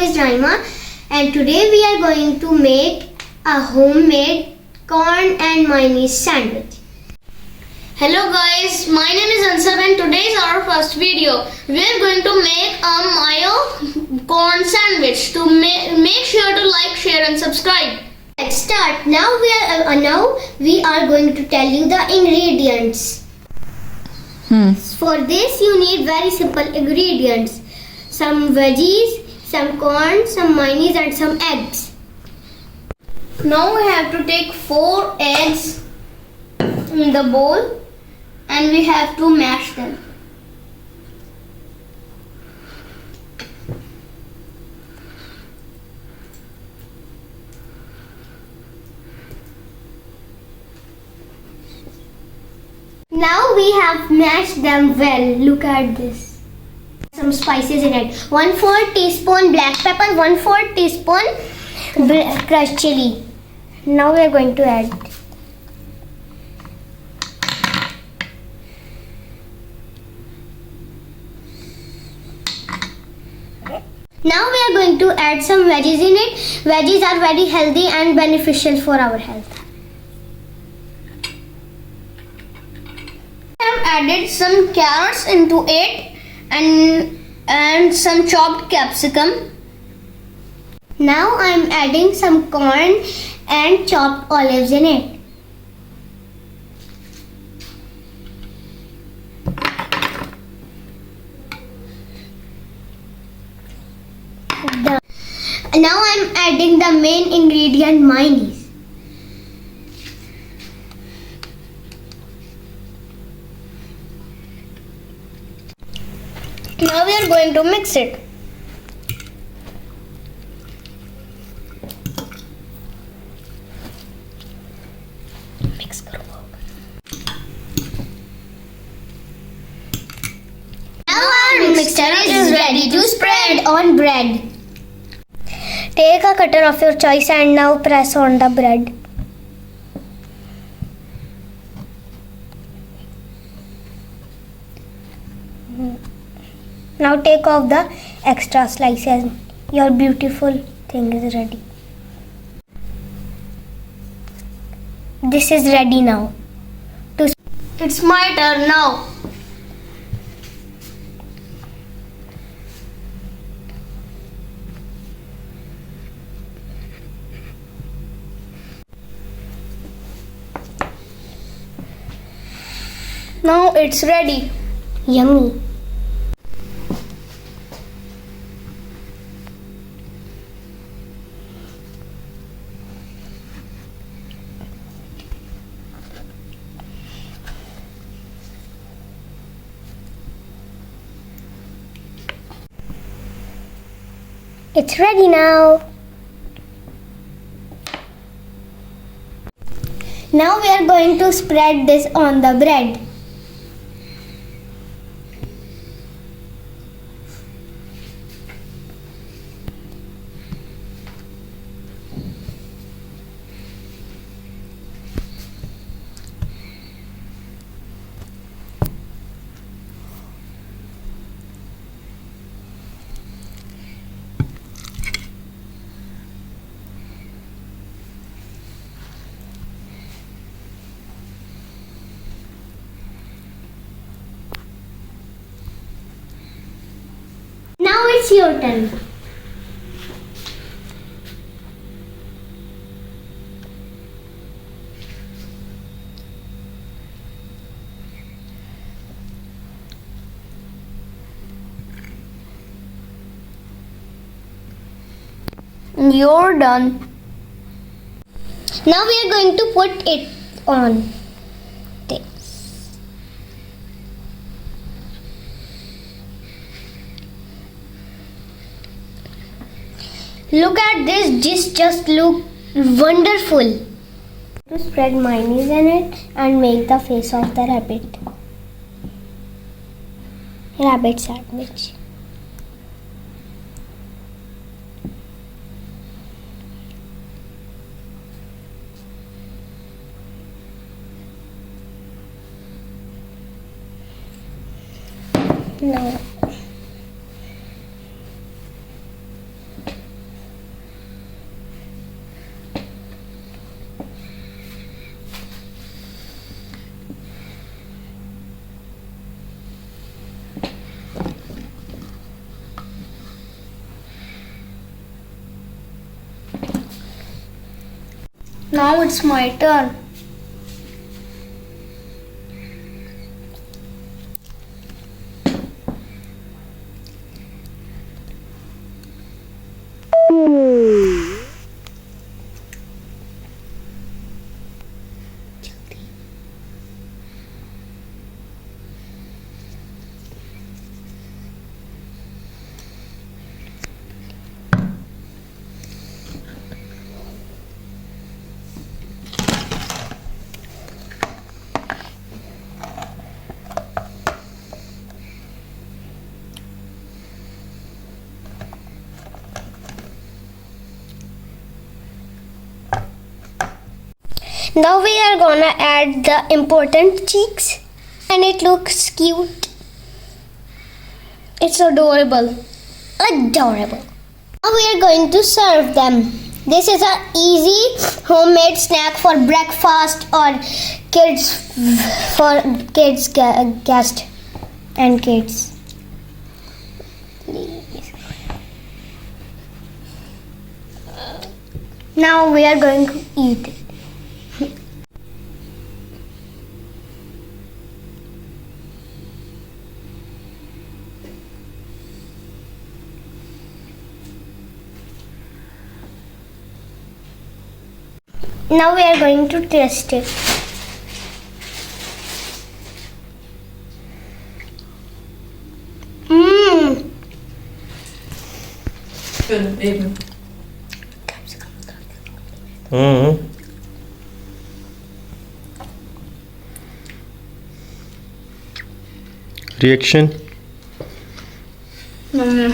is Naima, and today we are going to make a homemade corn and mayonnaise sandwich. Hello guys, my name is Ansar and today is our first video. We are going to make a mayo corn sandwich. To make sure to like, share and subscribe. Let's start. Now we are going to tell you the ingredients. For this you need very simple ingredients. Some veggies, some corn, some mayonnaise and some eggs. Now we have to take 4 eggs in the bowl and we have to mash them. Now we have mashed them well. Look at this. Some spices in it. 1/4 teaspoon black pepper, 1/4 teaspoon crushed chili. Now we are going to add. Now we are going to add some veggies in it. Veggies are very healthy and beneficial for our health. I have added some carrots into it and some chopped capsicum. Now I am adding some corn and chopped olives in it. Now I am adding the main ingredient, mayonnaise. Now we are going to mix it. Now our mixture is ready to spread on bread. Take a cutter of your choice and now press on the bread. Now take off the extra slices. Your beautiful thing is ready. This is ready now. It's my turn now. Now it's ready. Yummy. It's ready now. Now we are going to spread this on the bread. Now it's your turn. You're done. Now we are going to put it on this. Look at this, this just look wonderful. To spread mayonnaise in it and make the face of the rabbit sandwich. No. Now it's my turn. Now we are gonna add the important cheeks, and it looks cute. It's adorable. Adorable. Now we are going to serve them. This is an easy homemade snack for breakfast or kids guest and kids. Now we are going to eat it. Now we are going to taste it. Reaction? No.